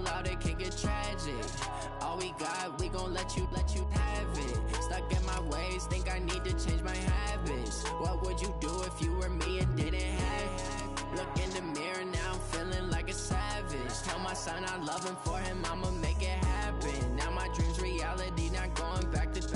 ball out, it can get tragic. All we got, we gon' let you have it. Stuck in my ways, think I need to change my habits. What would you do if you were me and didn't have it? Look in the mirror, now I'm feeling like a savage. Tell my son I love him, for him I'ma make it happen. Now my dream's reality, not going back to.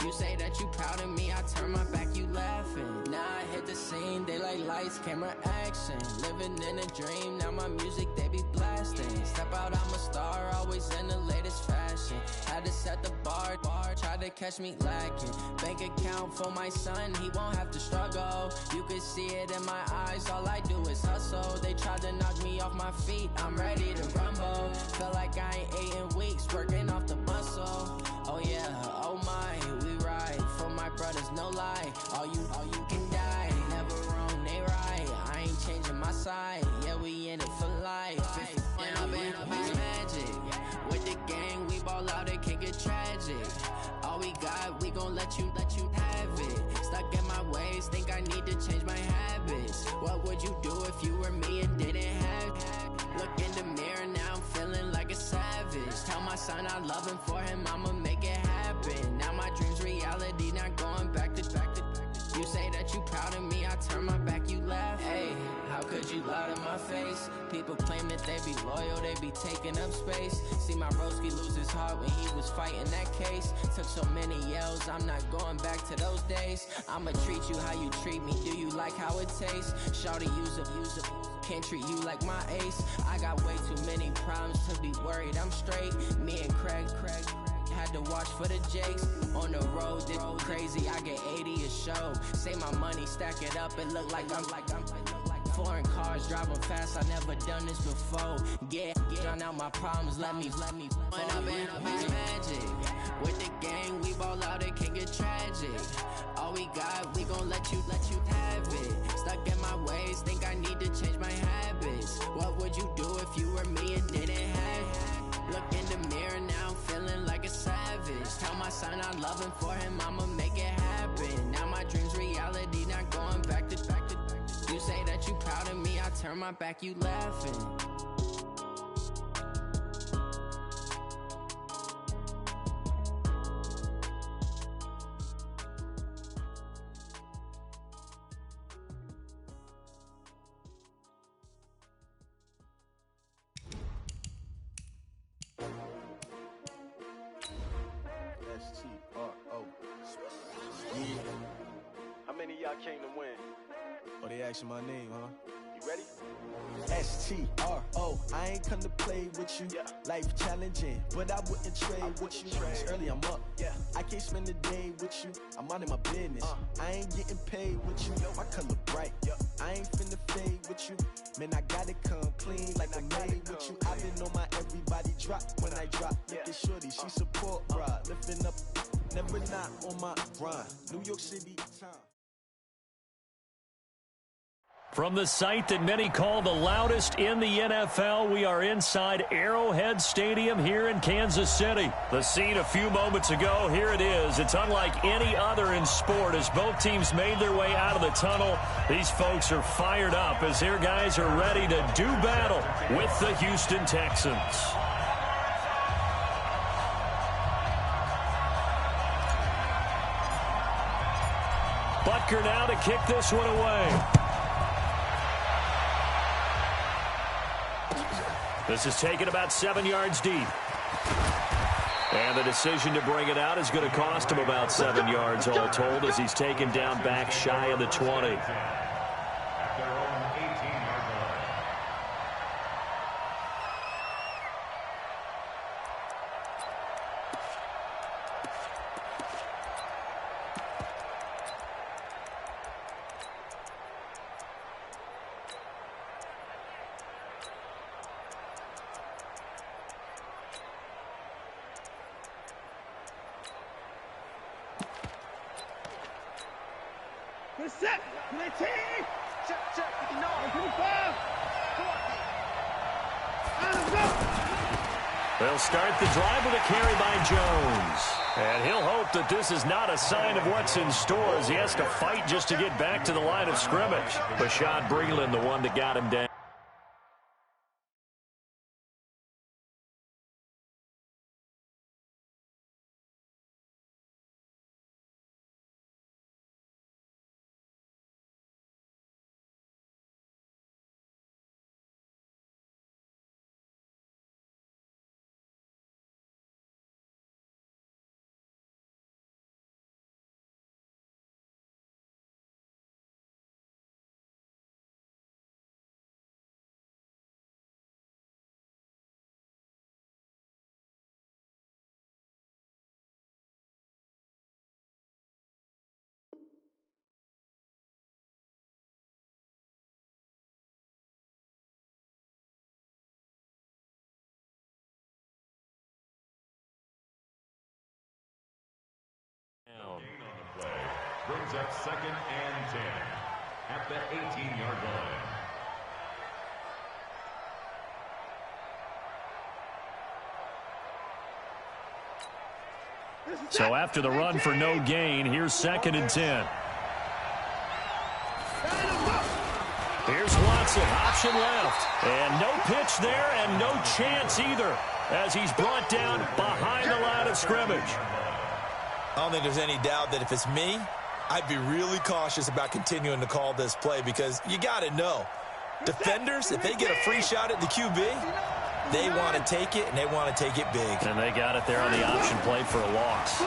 You say that you proud of me, I turn my back, you laughing. Now I hit the scene, they like lights, camera, action. Living in a dream, now my music, they be blasting. Step out, I'm a star, always in the latest fashion. Had to set the bar, try to catch me lacking. Bank account for my son, he won't have to struggle. You can see it in my eyes, all I do is hustle. They tried to knock me off my feet, I'm ready to rumble. Feel like I ain't ate in weeks, working off the muscle. Oh yeah, oh my, we ride for my brothers, no lie. All you can die, never wrong, they right. I ain't changing my side, yeah, we in it for life. And I've been magic. With the gang, we ball out, it can get tragic. All we got, we gon' let you have it. Stuck in my ways, think I need to change my habits. What would you do if you were me and didn't have it? Look in the mirror, now I'm feeling like a savage. Tell my son I love him, for him I'ma make it happen. Now my dream's reality, not going back to. You say that you proud of me, I turn my back, you laugh. Hey, how could you lie to my face? People claim that they be loyal, they be taking up space. See my broski lose his heart when he was fighting that case. Took so many yells, I'm not going back to those days. I'ma treat you how you treat me, do you like how it tastes? Shawty, use up, can't treat you like my ace. I got way too many problems to be worried, I'm straight. Me and Craig had to watch for the Jakes. On the road, this crazy, I get 80 a show. Say my money, stack it up, it look like I'm foreign cars, driving fast, I never done this before. Get drown out my problems, let me When I've been magic. With the gang, we ball out, it can get tragic. All we got, we gon' let you have it. Stuck in my ways, think I need to change my habits. What would you do if you were me and didn't have it? Look in the mirror, now I'm feeling like a savage. Tell my son I love him, for him I'ma make it happen. Now my dream's reality, not going back to. You say that you proud of me, I turn my back, you laughing. S-T-R-O. Yeah. How many of y'all came to win? Oh, they asking my name, huh? You ready? S-T-R-O. I ain't come to play with you. Yeah. Life challenging, but I wouldn't trade with you. It's early, I'm up. Yeah. I can't spend the day with you. I'm minding my business. I ain't getting paid with you. My color bright. I ain't finna fade with you. Man, I gotta come clean like I'm made with you. I've been on my everybody drop when I drop. Look at shorty, she support, bruh. Lifting up, never not on my grind. New York City time. From the site that many call the loudest in the NFL, we are inside Arrowhead Stadium here in Kansas City. The scene a few moments ago, here it is. It's unlike any other in sport as both teams made their way out of the tunnel. These folks are fired up as their guys are ready to do battle with the Houston Texans. Butker now to kick this one away. This is taken about 7 yards deep. And the decision to bring it out is going to cost him about 7 yards all told as he's taken down back shy of the 20. Set. Check. No. 25. They'll start the drive with a carry by Jones. And he'll hope that this is not a sign of what's in store as he has to fight just to get back to the line of scrimmage. Bashaud Breeland, the one that got him down. brings up 2nd and 10 at the 18-yard line. So after the run for no gain, here's 2nd and 10. Here's Watson, option left. And no pitch there and no chance either as he's brought down behind the line of scrimmage. I don't think there's any doubt that if it's me, I'd be really cautious about continuing to call this play because you got to know, defenders, if they get a free shot at the QB, they want to take it, and they want to take it big. And they got it there on the option play for a loss.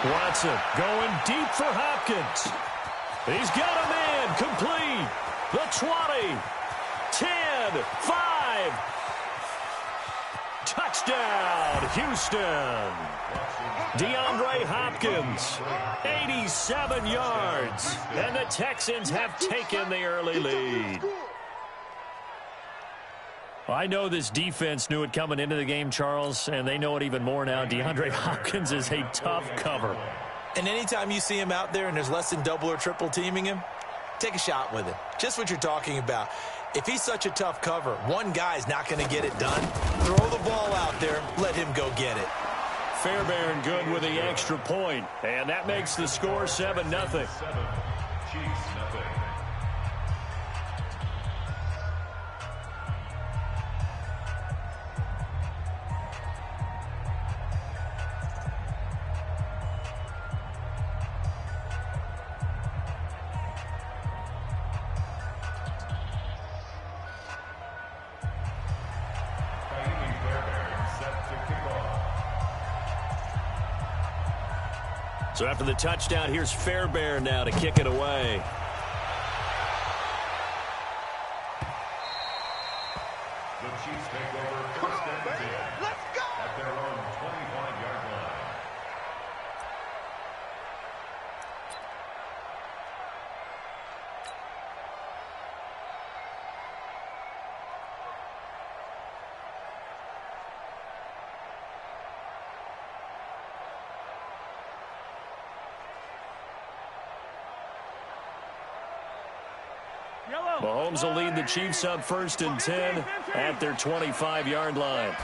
Watson going deep for Hopkins. He's got a man complete. The 20, 10, 5. Touchdown, Houston. DeAndre Hopkins, 87 yards. And the Texans have taken the early lead. I know this defense knew it coming into the game, Charles, and they know it even more now. DeAndre Hopkins is a tough cover. And anytime you see him out there and there's less than double or triple teaming him, take a shot with him. Just what you're talking about. If he's such a tough cover, one guy's not going to get it done. Throw the ball out there. Let him go get it. Fairbairn good with the extra point, and that makes the score 7-0. 7, Chiefs nothing. So after the touchdown, here's Fairbairn now to kick it away. The Chiefs take over 1st and 10 at their own 25-yard line. Mahomes will lead the Chiefs up 1st and 10 at their 25-yard line.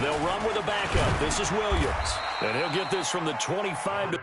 They'll run with a backup. This is Williams. And he'll get this from the 25 to...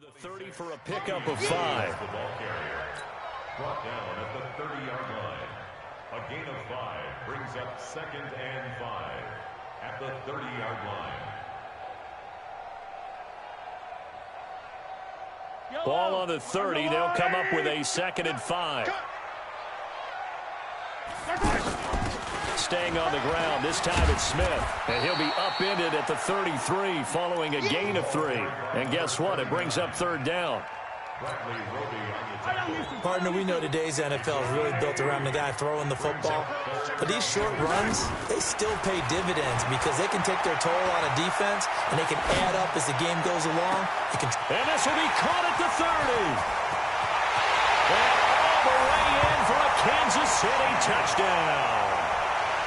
The 30 for a pickup of 5. The ball carrier brought down at the 30-yard line. A gain of 5 brings up 2nd and 5 at the 30-yard line. Ball on the 30. They'll come up with a 2nd and 5. Staying on the ground. This time it's Smith. And he'll be upended at the 33 following a gain of 3. And guess what? It brings up 3rd down. Partner, we know today's NFL is really built around the guy throwing the football. But these short runs, they still pay dividends because they can take their toll on a defense and they can add up as the game goes along. And this will be caught at the 30. And all the way in for a Kansas City touchdown.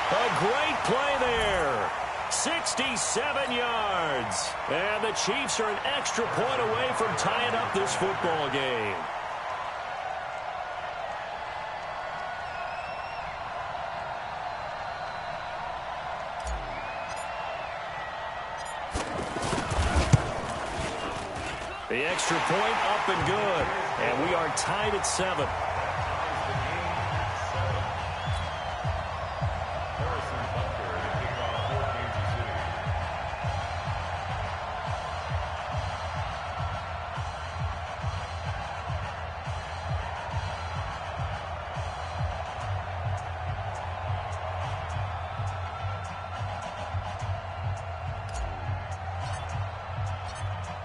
A great play there. 67 yards. And the Chiefs are an extra point away from tying up this football game. The extra point up and good. And we are tied at 7.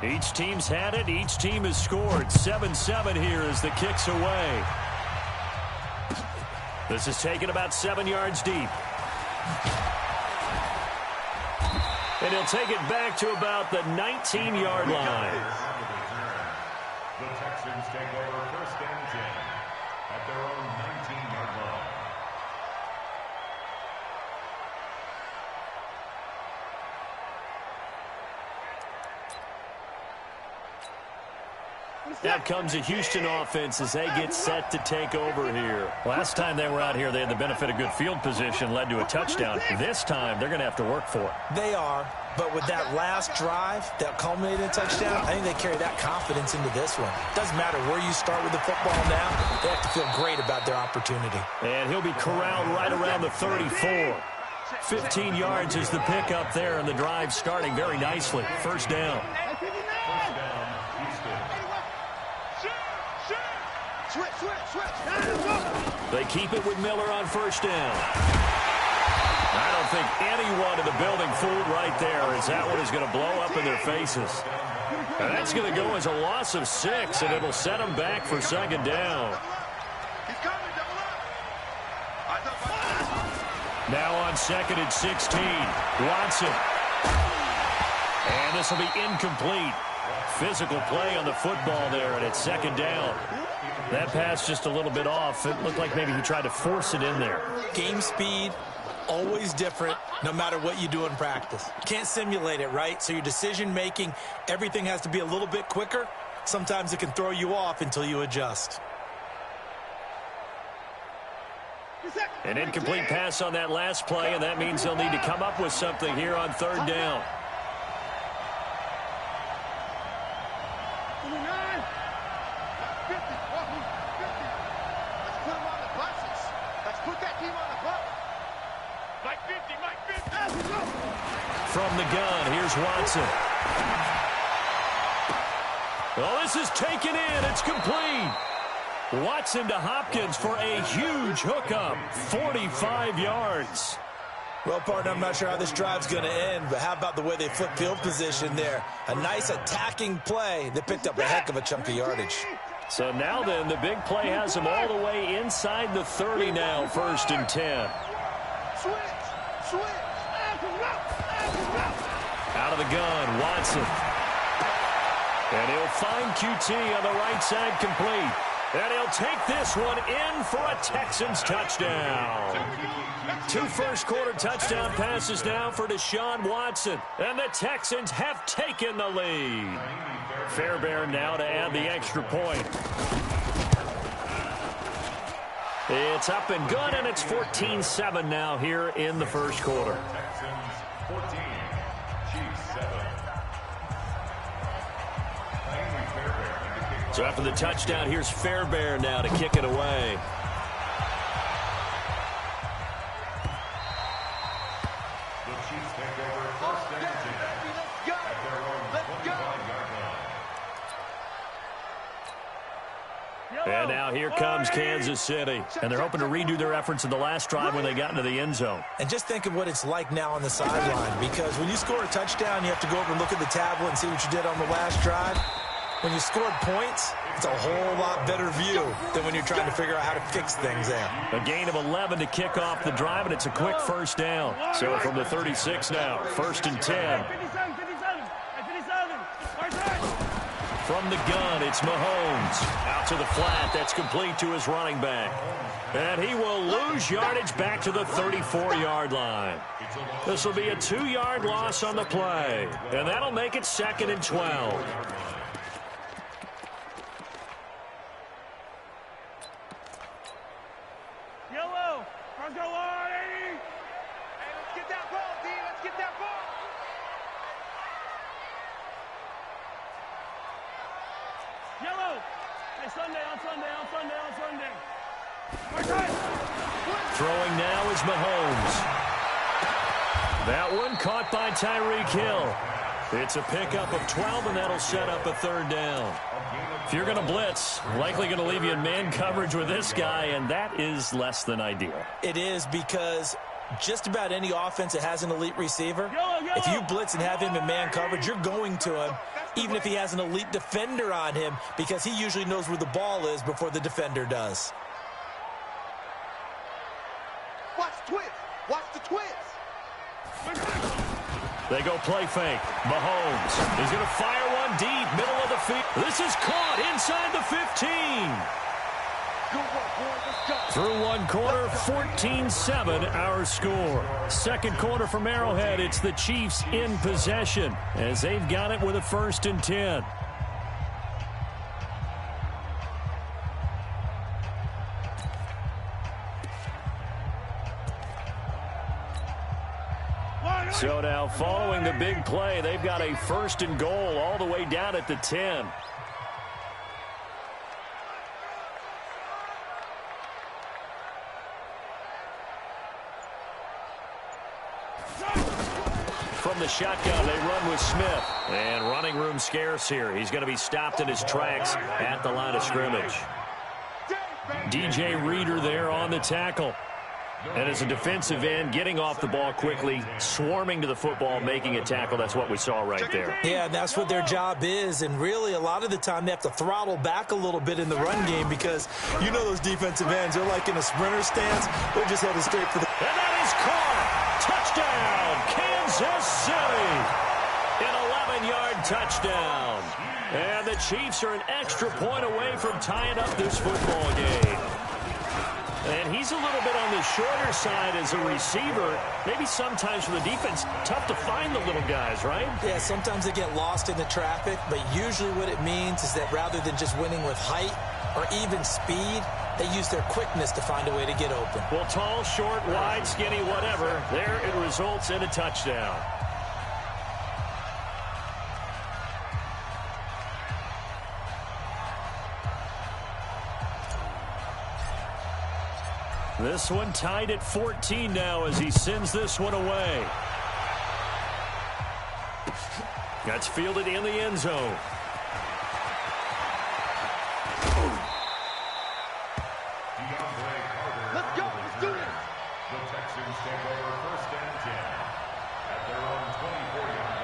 Each team's had it. Each team has scored. 7-7 here as the kick's away. This is taken about 7 yards deep. And he'll take it back to about the 19-yard line. The Texans take over 1st and 10 at their own 19-yard line. Now comes a Houston offense as they get set to take over here. Last time they were out here, they had the benefit of good field position, led to a touchdown. This time, they're going to have to work for it. They are, but with that last drive that culminated in a touchdown, I think they carry that confidence into this one. Doesn't matter where you start with the football now, they have to feel great about their opportunity. And he'll be corralled right around the 34. 15 yards is the pickup there, and the drive starting very nicely. First down. They keep it with Miller on first down. I don't think anyone in the building fooled right there, as that one is going to blow up in their faces. And that's going to go as a loss of 6, and it'll set them back for second down. Now on 2nd and 16, Watson. And this will be incomplete. Physical play on the football there, and it's second down. That pass just a little bit off. It looked like maybe he tried to force it in there. Game speed, always different, no matter what you do in practice. You can't simulate it, right? So your decision-making, everything has to be a little bit quicker. Sometimes it can throw you off until you adjust. An incomplete pass on that last play, and that means they'll need to come up with something here on third down. From the gun, here's Watson. Oh, this is taken in. It's complete. Watson to Hopkins for a huge hookup. 45 yards. Well, partner, I'm not sure how this drive's going to end, but how about the way they flip field position there? A nice attacking play that picked up a heck of a chunk of yardage. So now then, the big play has them all the way inside the 30 now, 1st and 10. Out of the gun, Watson. And he'll find QT on the right side complete. And he'll take this one in for a Texans touchdown. 2 first-quarter touchdown passes now for Deshaun Watson. And the Texans have taken the lead. Fairbairn now to add the extra point. It's up and good, and it's 14-7 now here in the first quarter. Texans 14, Chiefs 7. So after the touchdown, here's Fairbairn now to kick it away. The Chiefs take over 1st and 10 at their own 25-yard line. And now here comes Kansas City. And they're hoping to redo their efforts in the last drive when they got into the end zone. And just think of what it's like now on the sideline, because when you score a touchdown, you have to go over and look at the tablet and see what you did on the last drive. When you scored points, it's a whole lot better view than when you're trying to figure out how to fix things there. A gain of 11 to kick off the drive, and it's a quick first down. So from the 36 now, 1st and 10. From the gun, it's Mahomes. Out to the flat, that's complete to his running back. And he will lose yardage back to the 34-yard line. This will be a 2-yard loss on the play. And that'll make it 2nd and 12. Throwing now is Mahomes. That one caught by Tyreek Hill. It's a pickup of 12, and that'll set up a third down. If you're going to blitz, likely going to leave you in man coverage with this guy, and that is less than ideal. It is, because just about any offense that has an elite receiver, if you blitz and have him in man coverage, you're going to him, even if he has an elite defender on him, because he usually knows where the ball is before the defender does. Watch the twist. Watch the twist. They go play fake. Mahomes is going to fire one deep, middle of the field. This is caught inside the 15. Good work, boys. Let's go. Through one quarter, 14-7 our score. Second quarter from Arrowhead, it's the Chiefs in possession as they've got it with a 1st and 10. So now following the big play, they've got a 1st and goal all the way down at the 10. From the shotgun, they run with Smith. And running room scarce here. He's going to be stopped in his tracks at the line of scrimmage. DJ Reader there on the tackle. And as a defensive end, getting off the ball quickly, swarming to the football, making a tackle. That's what we saw right there. Yeah, that's what their job is. And really, a lot of the time, they have to throttle back a little bit in the run game because you know those defensive ends, they're like in a sprinter stance. They're just headed straight for the... And that is caught. Touchdown, Kansas City. An 11-yard touchdown. And the Chiefs are an extra point away from tying up this football game. And he's a little bit on the shorter side as a receiver. Maybe sometimes for the defense, tough to find the little guys, right? Yeah, sometimes they get lost in the traffic, but usually what it means is that rather than just winning with height or even speed, they use their quickness to find a way to get open. Well, tall, short, wide, skinny, whatever, there it results in a touchdown. This one tied at 14 now as he sends this one away. That's fielded in the end zone. Let's go. Let's do this. The Texans take over 1st and 10 at their own 24-yard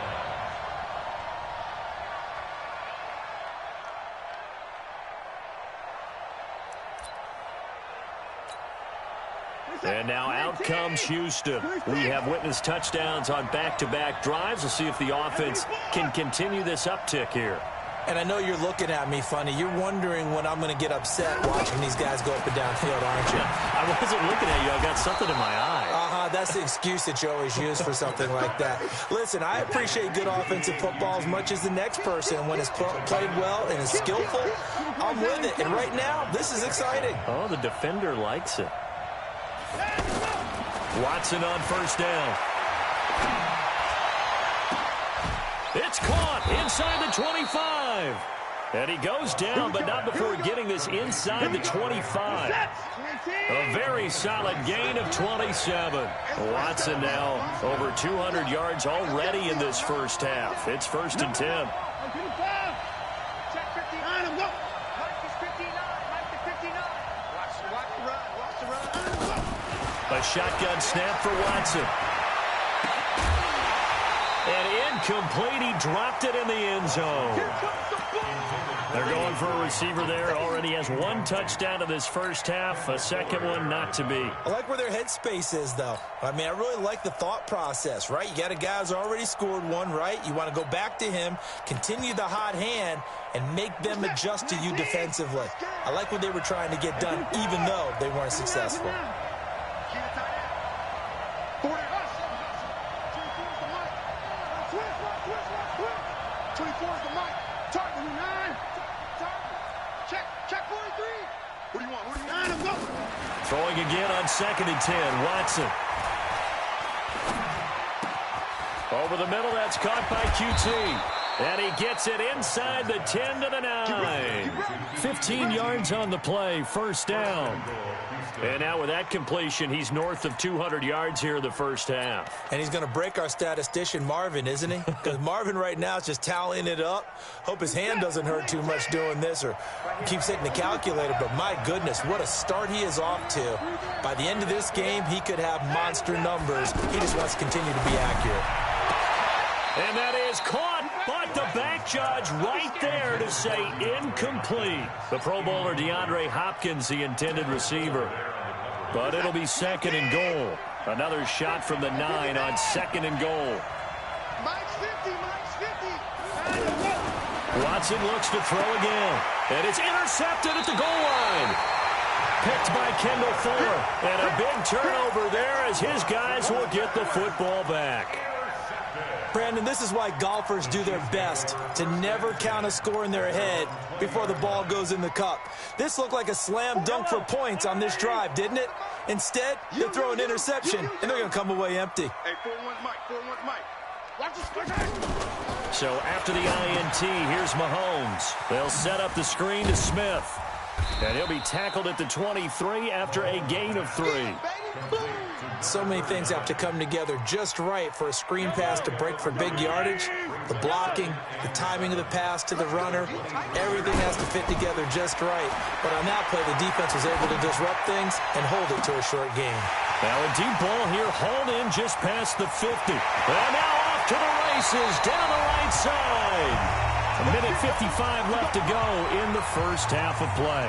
line. And now out comes Houston. We have witnessed touchdowns on back-to-back drives. We'll see if the offense can continue this uptick here. And I know you're looking at me funny. You're wondering when I'm going to get upset watching these guys go up and down field, aren't you? I wasn't looking at you. I got something in my eye. That's the excuse that you always use for something like that. Listen, I appreciate good offensive football as much as the next person. When it's played well and is skillful, I'm with it. And right now, this is exciting. Oh, the defender likes it. Watson on 1st down. It's caught inside the 25. And he goes down, but not before getting this inside the 25. A very solid gain of 27. Watson now over 200 yards already in this first half. It's 1st and 10. A shotgun snap for Watson. And incomplete. He dropped it in the end zone. They're going for a receiver there. Already has one touchdown in this first half. A second one not to be. I like where their headspace is, though. I mean, I really like the thought process, right? You got a guy who's already scored one, right? You want to go back to him, continue the hot hand, and make them adjust to you defensively. I like what they were trying to get done, even though they weren't successful. Throwing again on 2nd and 10. Watson. Over the middle, that's caught by QT. And he gets it inside the 10 to the 9. 15 yards on the play, first down. And now with that completion, he's north of 200 yards here in the first half. And he's going to break our statistician, Marvin, isn't he? Because Marvin right now is just tallying it up. Hope his hand doesn't hurt too much doing this or keeps hitting the calculator. But my goodness, what a start he is off to. By the end of this game, he could have monster numbers. He just wants to continue to be accurate. And that is caught, but the back judge right there to say incomplete. The Pro Bowler DeAndre Hopkins, the intended receiver. But it'll be second and goal. Another shot from the 9 on second and goal. Mike's 50, Mike's 50. Watson looks to throw again. And it's intercepted at the goal line. Picked by Kendall Fuller. And a big turnover there as his guys will get the football back. Brandon, this is why golfers do their best to never count a score in their head before the ball goes in the cup. This looked like a slam dunk for points on this drive, didn't it? Instead, they throw an interception, and they're going to come away empty. Hey, 4-1 Mike, 4-1 Mike. Watch this. So after the INT, here's Mahomes. They'll set up the screen to Smith. And he'll be tackled at the 23 after a gain of 3. So many things have to come together just right for a screen pass to break for big yardage. The blocking, the timing of the pass to the runner, everything has to fit together just right. But on that play, the defense was able to disrupt things and hold it to a short game. Now a deep ball here, hauled in just past the 50. And now off to the races, down the right side. A minute 55 left to go in the first half of play.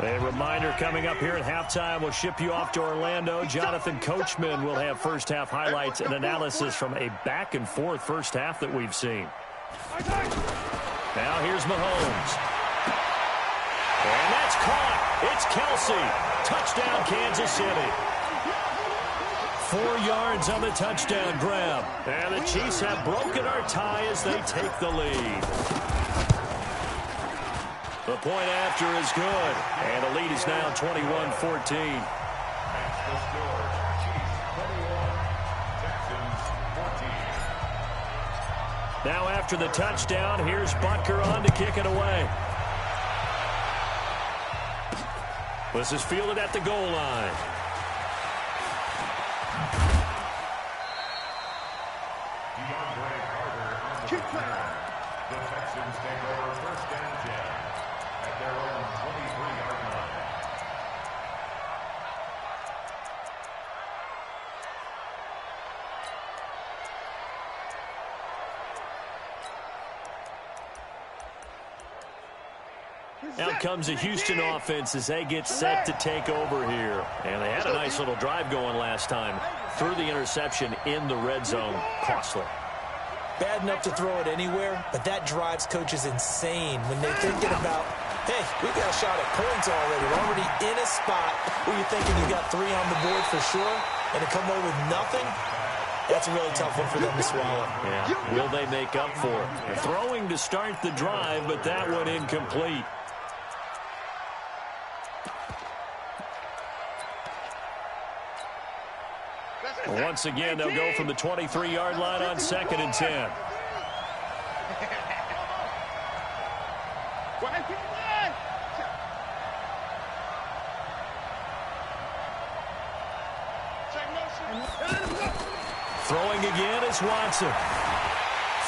A reminder coming up here at halftime. We'll ship you off to Orlando. Jonathan Coachman will have first half highlights and analysis from a back and forth first half that we've seen. Now here's Mahomes. And that's caught. It's Kelsey. Touchdown, Kansas City. 4 yards on the touchdown grab. And the Chiefs have broken our tie as they take the lead. The point after is good. And the lead is now 21-14. Now after the touchdown, here's Butker on to kick it away. This is fielded at the goal line. The Texans take over first down 10 at their own 23-yard line. Out comes the Houston offense as they get set to take over here. And they had a nice little drive going last time. Threw the interception in the red zone. Costly. Bad enough to throw it anywhere, but that drives coaches insane when they're thinking about, hey, we got a shot at points already. We're already in a spot where you're thinking you got 3 on the board for sure, and to come away with nothing, that's a really tough one for them to swallow. Yeah, will they make up for it? They're throwing to start the drive, but that one incomplete. Once again, they'll go from the 23-yard line on 2nd and 10. Throwing again is Watson.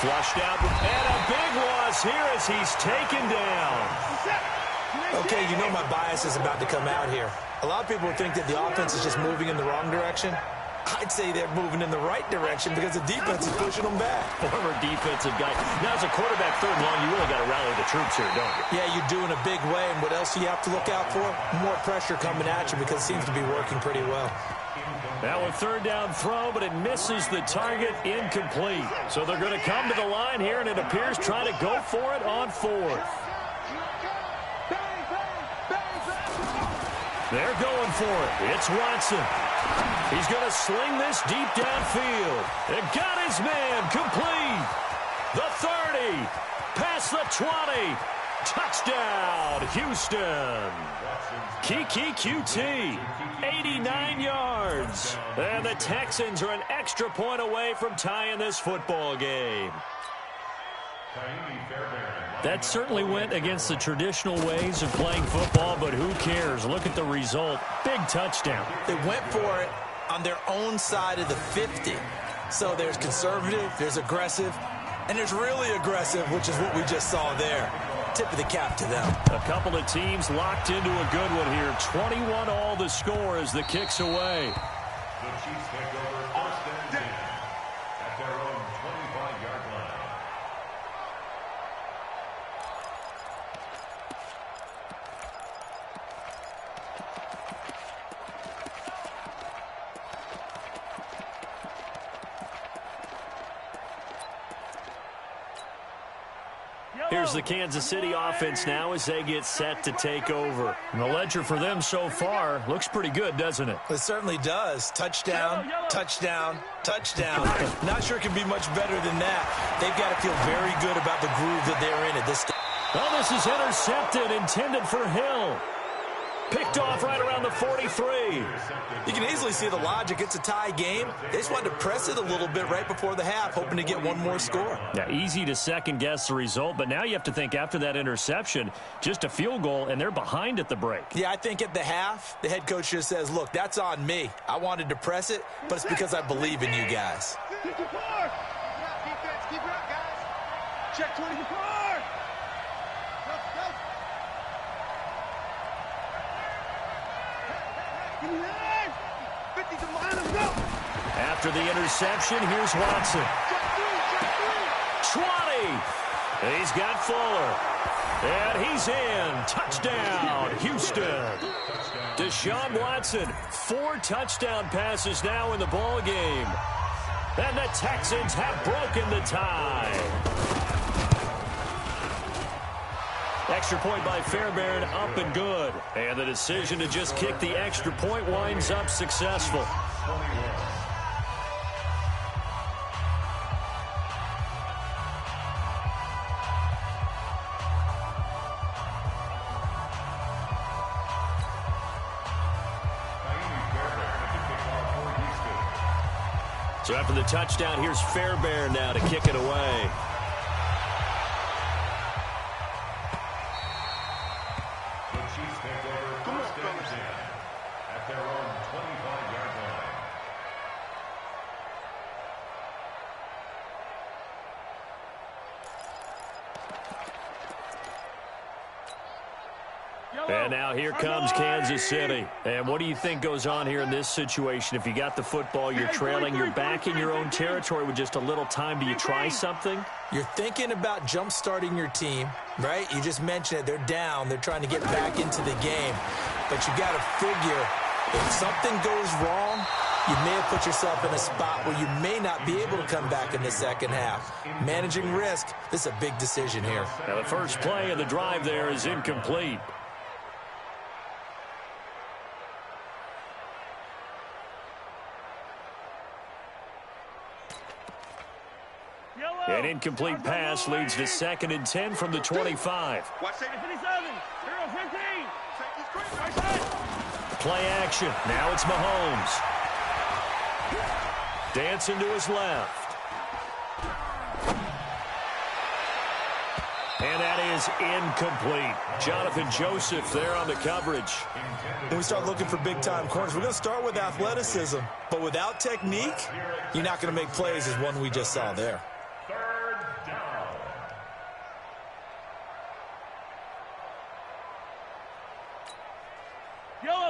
Flushed out, and a big loss here as he's taken down. Okay, you know my bias is about to come out here. A lot of people think that the offense is just moving in the wrong direction. I'd say they're moving in the right direction because the defense is pushing them back. Former defensive guy. Now, as a quarterback, 3rd and long, you really got to rally the troops here, don't you? Yeah, you do in a big way. And what else do you have to look out for? More pressure coming at you because it seems to be working pretty well. Now a 3rd down throw, but it misses the target, incomplete. So they're going to come to the line here, and it appears trying to go for it on 4th. They're going for it. It's Watson. He's going to sling this deep downfield. And got his man complete. The 30, past the 20, Touchdown, Houston. Kiki QT, 89 yards. And the Texans are an extra point away from tying this football game. That certainly went against the traditional ways of playing football, but who cares? Look at the result. Big touchdown. They went for it on their own side of the 50. So there's conservative, there's aggressive, and there's really aggressive, which is what we just saw there. Tip of the cap to them. A couple of teams locked into a good one here. 21-all the score as the kick's away. The Chiefs take over first and 10 at their own 25-yard line. Here's the Kansas City offense now as they get set to take over. And the ledger for them so far looks pretty good, doesn't it? It certainly does. Touchdown, touchdown, touchdown. Not sure it can be much better than that. They've got to feel very good about the groove that they're in at this stage. Oh, this is intercepted, intended for Hill. Picked off right around the 43. You can easily see the logic. It's a tie game. They just wanted to press it a little bit right before the half, hoping to get one more score. Yeah, easy to second-guess the result, but now you have to think after that interception, just a field goal, and they're behind at the break. Yeah, I think at the half, the head coach just says, look, that's on me. I wanted to press it, but it's because I believe in you guys. Defense, keep it up, guys. Check 24. After the interception, here's Watson. 20. He's got Fuller. And he's in. Touchdown, Houston. Deshaun Watson, 4 touchdown passes now in the ball game. And the Texans have broken the tie. Extra point by Fairbairn, up and good. And the decision to just kick the extra point winds up successful. So after the touchdown, here's Fairbairn now to kick it away. At their own 25-yard line. And now here comes Kansas City. And what do you think goes on here in this situation? If you got the football, you're trailing, you're back in your own territory with just a little time. Do you try something? You're thinking about jump-starting your team, right? You just mentioned it. They're down. They're trying to get back into the game. But you got to figure, if something goes wrong, you may have put yourself in a spot where you may not be able to come back in the second half. Managing risk, this is a big decision here. Now the first play of the drive there is incomplete. An incomplete pass leads to 2nd and 10 from the 25. Watch 57. 15. Play action. Now it's Mahomes. Dancing to his left. And that is incomplete. Jonathan Joseph there on the coverage. When we start looking for big-time corners, we're going to start with athleticism. But without technique, you're not going to make plays as one we just saw there.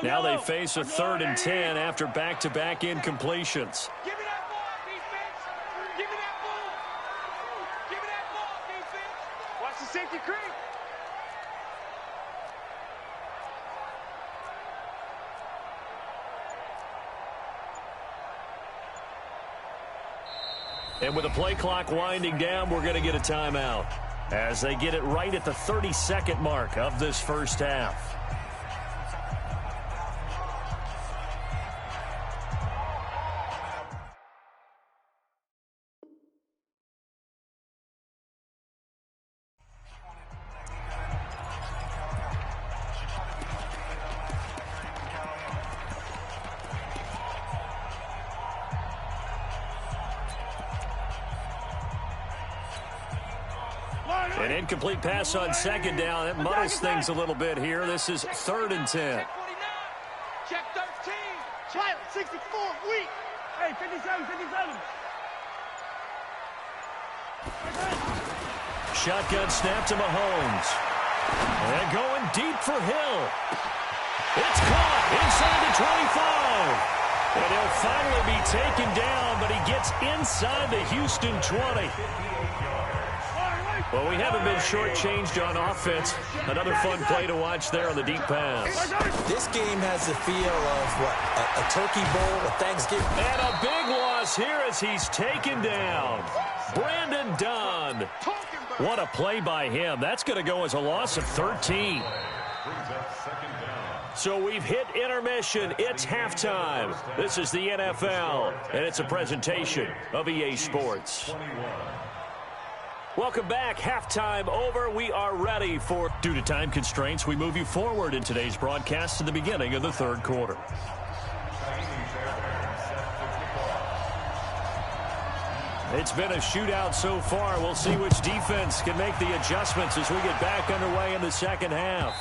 Now they face a 3rd and 10 after back-to-back incompletions. Give me that ball, defense. Give me that ball. Give me that ball, defense. Watch the safety creep. And with the play clock winding down, we're going to get a timeout as they get it right at the 32nd mark of this first half. An incomplete pass on second down. That muddles things a little bit here. This is 3rd and 10. Check 13. Child, 64, weak. Hey, 57, 57. Shotgun snap to Mahomes. And going deep for Hill. It's caught inside the 25. And he'll finally be taken down, but he gets inside the Houston 20. Well, we haven't been shortchanged on offense. Another fun play to watch there on the deep pass. This game has the feel of, what, a turkey bowl, a Thanksgiving. And a big loss here as he's taken down. Brandon Dunn. What a play by him. That's going to go as a loss of 13. So we've hit intermission. It's halftime. This is the NFL, and it's a presentation of EA Sports. Welcome back. Halftime over. We are ready for... Due to time constraints, we move you forward in today's broadcast to the beginning of the 3rd quarter. It's been a shootout so far. We'll see which defense can make the adjustments as we get back underway in the 2nd half.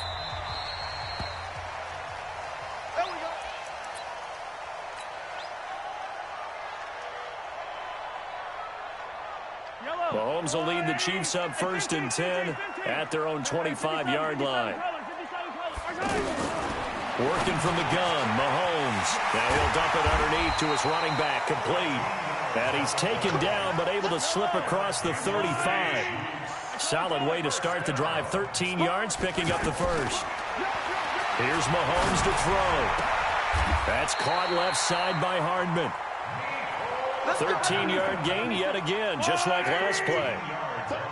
Mahomes will lead the Chiefs up 1st and 10 at their own 25-yard line. Working from the gun, Mahomes. Now he'll dump it underneath to his running back, complete. And he's taken down, but able to slip across the 35. Solid way to start the drive. 13 yards, picking up the first. Here's Mahomes to throw. That's caught left side by Hardman. 13-yard gain yet again, just like last play.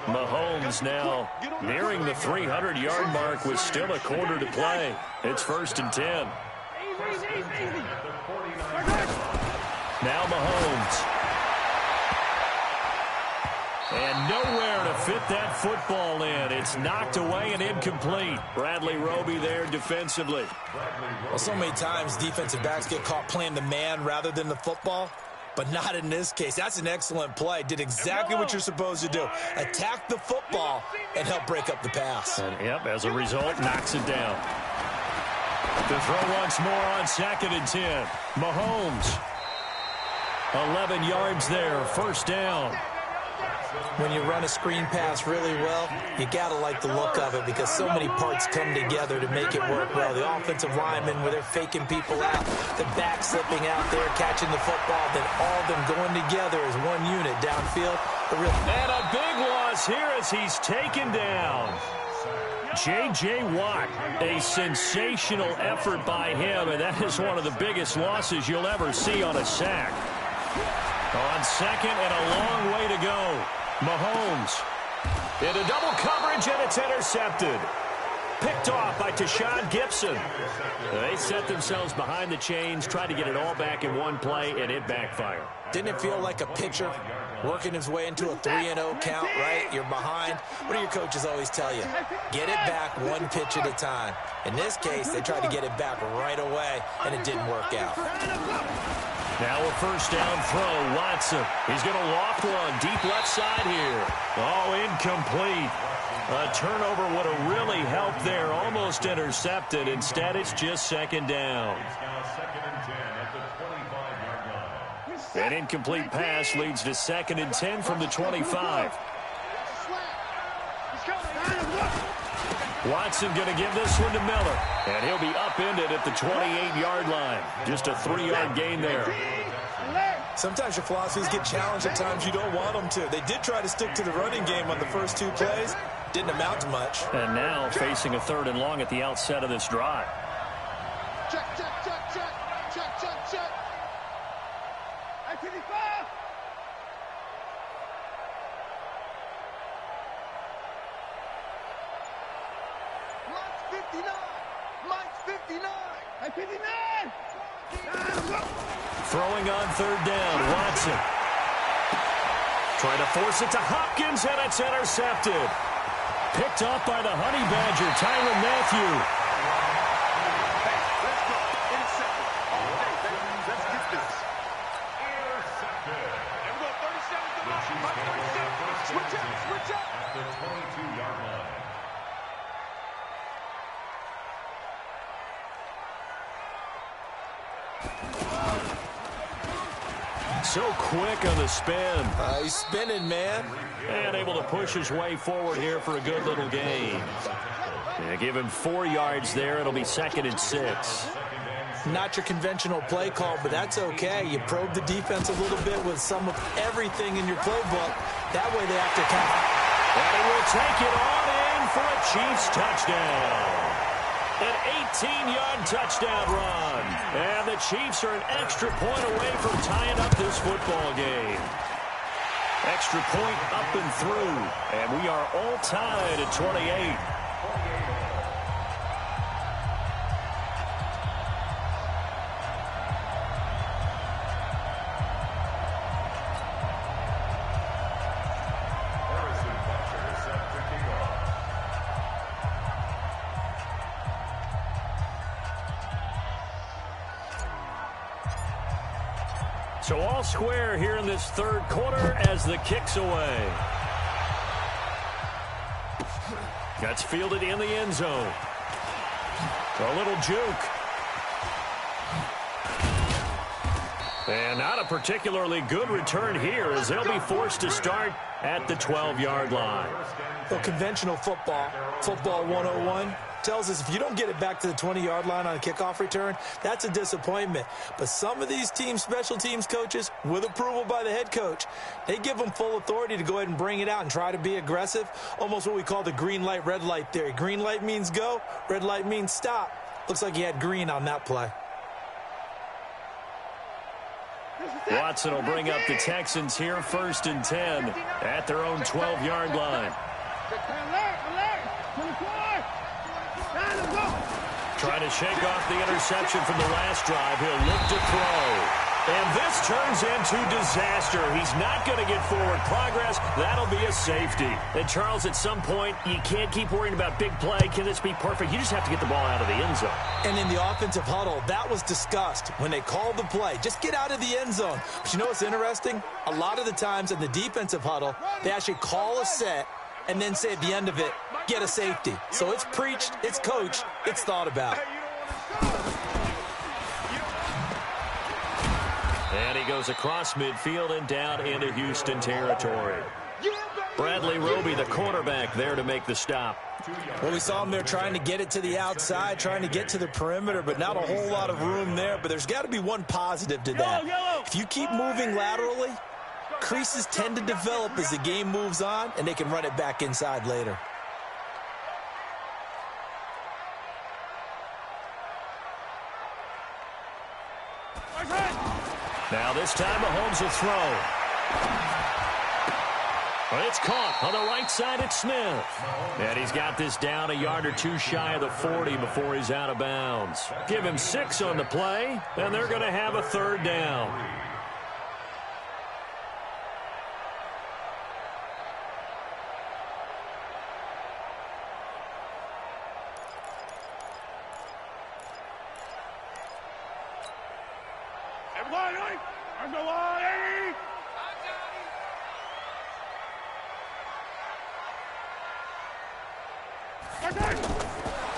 Mahomes now nearing the 300-yard mark with still a quarter to play. It's 1st and 10. Now Mahomes. And nowhere to fit that football in. It's knocked away and incomplete. Bradley Roby there defensively. Well, so many times defensive backs get caught playing the man rather than the football. But not in this case. That's an excellent play. Did exactly what you're supposed to do. Attack the football and help break up the pass. And, yep, as a result, knocks it down. To throw once more on 2nd and 10. Mahomes. 11 yards there. 1st down. When you run a screen pass really well, you got to like the look of it because so many parts come together to make it work well. The offensive linemen, where they're faking people out, the back slipping out there, catching the football, then all of them going together as one unit downfield. And a big loss here as he's taken down. J.J. Watt, a sensational effort by him, and that is one of the biggest losses you'll ever see on a sack. On 2nd and a long way to go. Mahomes into double coverage, and it's intercepted. Picked off by Tashawn Gibson. They set themselves behind the chains, tried to get it all back in one play, and it backfired. Didn't it feel like a pitcher working his way into a 3-0 count, right? You're behind. What do your coaches always tell you? Get it back one pitch at a time. In this case, they tried to get it back right away, and it didn't work out. Now a 1st down throw. Watson. He's going to loft one deep left side here. Oh, incomplete. A turnover would have really helped there. Almost intercepted. Instead, it's just 2nd down. An incomplete pass leads to 2nd and 10 from the 25. Watson going to give this one to Miller. And he'll be upended at the 28-yard line. Just a 3-yard gain there. Sometimes your philosophies get challenged at times you don't want them to. They did try to stick to the running game on the first 2 plays. Didn't amount to much. And now facing a 3rd and long at the outset of this drive. Check, check, check, check, check, check, check. Activity 5. Mike's 59. Mike's 59. Hey, 59. Throwing on 3rd down, Watson. Trying to force it to Hopkins, and it's intercepted. Picked off by the Honey Badger, Tyrann Mathieu. Hey, let's go. Intercepted. All day, baby. Let's get this. Intercepted. There we go. 37 to the left. 37. Switch up, switch up. At the 22 so quick on the spin. He's spinning, man. And able to push his way forward here for a good little gain. Yeah, give him 4 yards there. It'll be 2nd and 6. Not your conventional play call, but that's okay. You probe the defense a little bit with some of everything in your playbook. That way they have to count. And he will take it on in for a Chiefs touchdown. An 18-yard touchdown run. And the Chiefs are an extra point away from tying up this football game. Extra point up and through. And we are all tied at 28. So all square here in this 3rd quarter as the kick's away. That's fielded in the end zone. A little juke. And not a particularly good return here as they'll be forced to start at the 12-yard line. Well, conventional football 101, tells us if you don't get it back to the 20-yard line on a kickoff return, that's a disappointment. But some of these team special teams coaches, with approval by the head coach, they give them full authority to go ahead and bring it out and try to be aggressive, almost what we call the green light, red light theory. Green light means go, red light means stop. Looks like he had green on that play. Watson will bring up the Texans here 1st and 10 at their own 12-yard line. Trying to shake off the interception from the last drive. He'll look to throw. And this turns into disaster. He's not going to get forward progress. That'll be a safety. And, Charles, at some point, you can't keep worrying about big play. Can this be perfect? You just have to get the ball out of the end zone. And in the offensive huddle, that was discussed when they called the play. Just get out of the end zone. But you know what's interesting? A lot of the times in the defensive huddle, they actually call a set and then say at the end of it, get a safety. So it's preached, it's coached, it's thought about. And he goes across midfield and down into Houston territory. Bradley Roby, the quarterback, there to make the stop. Well, we saw him there trying to get it to the outside, trying to get to the perimeter, but not a whole lot of room there. But there's got to be one positive to that. If you keep moving laterally, creases tend to develop as the game moves on, and they can run it back inside later. Now this time Mahomes will throw. Well, it's caught on the right side at Smith. And he's got this down a yard or two shy of the 40 before he's out of bounds. Give him 6 on the play, and they're going to have a 3rd down.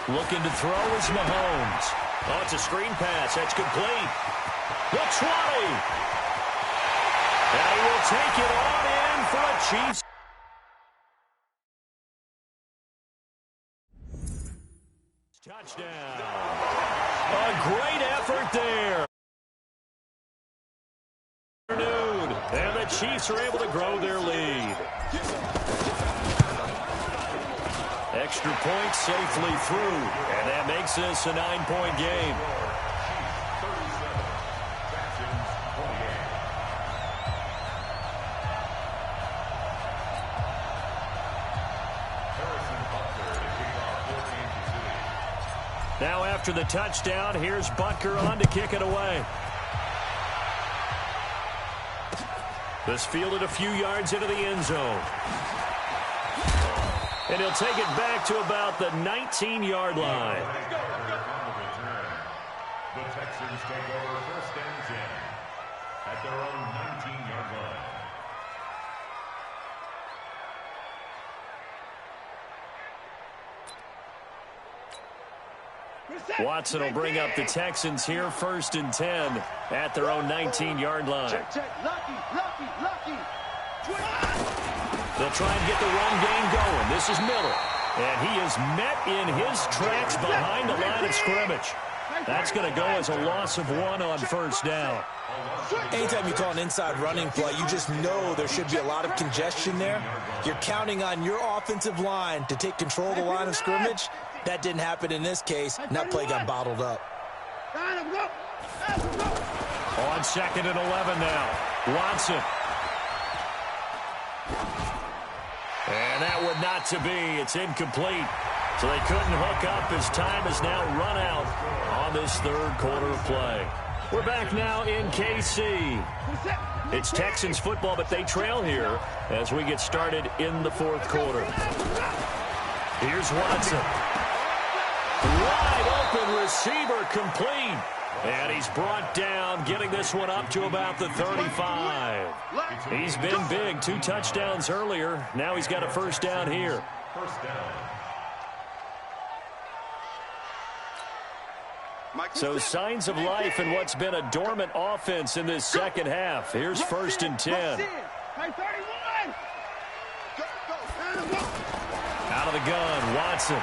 Looking to throw is Mahomes. Oh, it's a screen pass. That's complete. The 20. And he will take it on in for a Chiefs. Touchdown. A great effort there. And the Chiefs are able to grow their lead. Extra point safely through, and that makes this a 9-point game. Now after the touchdown, here's Butker on to kick it away. This fielded a few yards into the end zone. And he'll take it back to about the 19-yard line. The Texans take over 1st and 10 at their own 19-yard line. Watson will bring up the Texans here 1st and 10 at their own 19-yard line. They'll try and get the run game going. This is Miller. And he is met in his tracks behind the line of scrimmage. That's going to go as a loss of 1 on 1st down. Anytime you call an inside running play, you just know there should be a lot of congestion there. You're counting on your offensive line to take control of the line of scrimmage. That didn't happen in this case, and that play got bottled up. On 2nd and 11 now. Watson. And that would not to be. It's incomplete. So they couldn't hook up as time has now run out on this 3rd quarter of play. We're back now in KC. It's Texans football, but they trail here as we get started in the 4th quarter. Here's Watson. Wide open receiver complete. And he's brought down, getting this one up to about the 35. He's been big. 2 touchdowns earlier. Now he's got a 1st down here. So signs of life in what's been a dormant offense in this 2nd half. Here's 1st and 10. Out of the gun, Watson.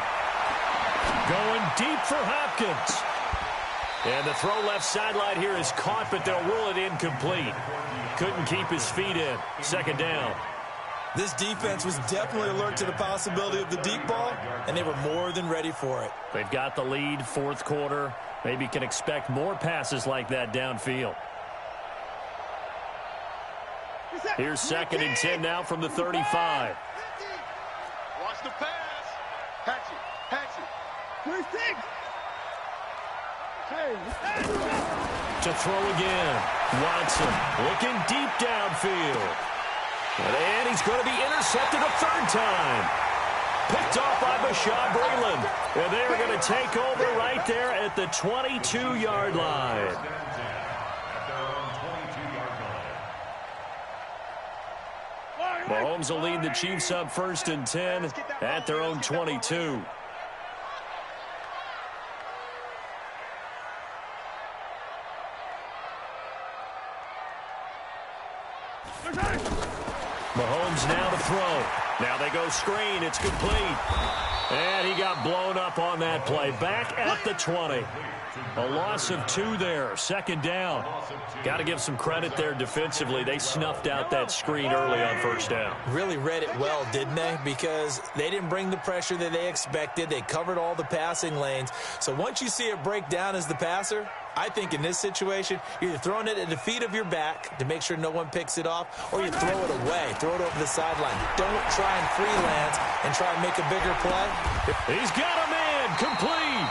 Going deep for Hopkins. And the throw left sideline here is caught, but they'll rule it incomplete. Couldn't keep his feet in. 2nd down. This defense was definitely alert to the possibility of the deep ball, and they were more than ready for it. They've got the lead, 4th quarter. Maybe can expect more passes like that downfield. Here's 2nd and 10 now from the 35. Watch the pass. Hatch it. To throw again. Watson looking deep downfield. And he's going to be intercepted a 3rd time. Picked off by Bashaud Breeland. And they're going to take over right there at the 22-yard line. Mahomes will lead the Chiefs up 1st and 10 at their own 22. Mahomes now to throw. Now they go screen. It's complete. And he got blown up on that play. Back at the 20. A loss of 2 there. 2nd down. Got to give some credit there defensively. They snuffed out that screen early on 1st down. Really read it well, didn't they? Because they didn't bring the pressure that they expected. They covered all the passing lanes. So once you see it break down as the passer, I think in this situation, you're either throwing it at the feet of your back to make sure no one picks it off, or you throw it away, throw it over the sideline. Don't try and freelance and try and make a bigger play. He's got a man complete.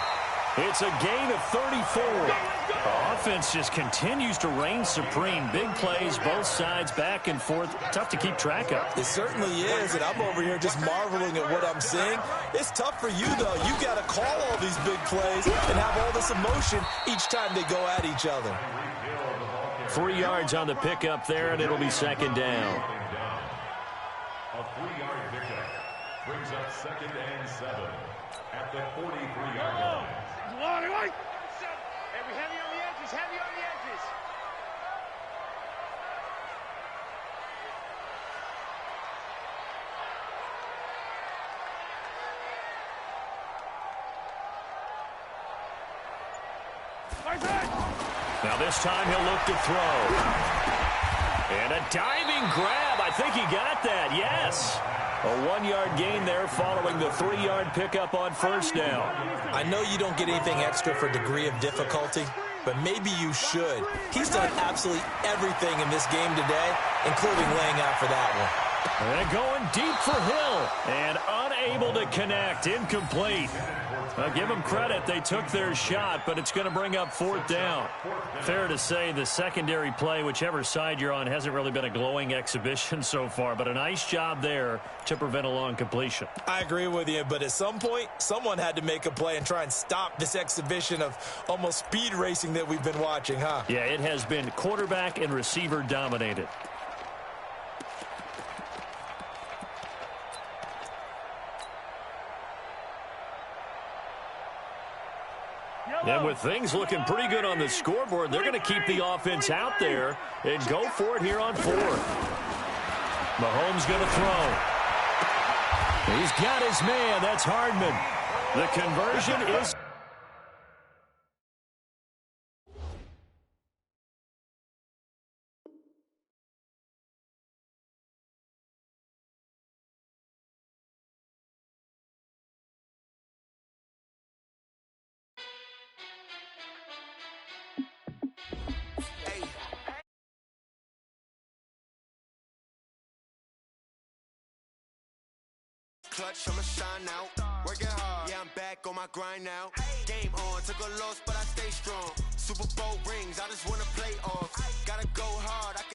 It's a gain of 34. The offense just continues to reign supreme. Big plays, both sides, back and forth. Tough to keep track of. It certainly is, and I'm over here just marveling at what I'm seeing. It's tough for you, though. You got to call all these big plays and have all this emotion each time they go at each other. 3 yards on the pickup there, and it'll be 2nd down. A 3-yard pickup brings up 2nd and 7 at the 43-yard line. Hey, we heavy on the edges, heavy on the edges. Now this time he'll look to throw. And a diving grab. I think he got that. Yes. A 1-yard gain there following the 3-yard pickup on 1st down. I know you don't get anything extra for degree of difficulty, but maybe you should. He's done absolutely everything in this game today, including laying out for that one. And going deep for Hill. And unable to connect. Incomplete. Now give them credit. They took their shot, but it's going to bring up 4th down. Fair to say the secondary play, whichever side you're on, hasn't really been a glowing exhibition so far, but a nice job there to prevent a long completion. I agree with you, but at some point, someone had to make a play and try and stop this exhibition of almost speed racing that we've been watching, huh? Yeah, it has been quarterback and receiver dominated. And with things looking pretty good on the scoreboard, they're going to keep the offense out there and go for it here on fourth. Mahomes going to throw. He's got his man. That's Hardman. The conversion is... Clutch, I'ma shine out. Working hard, yeah, I'm back on my grind now. Game on, took a loss, but I stay strong. Super Bowl rings, I just wanna play off. Gotta go hard, I can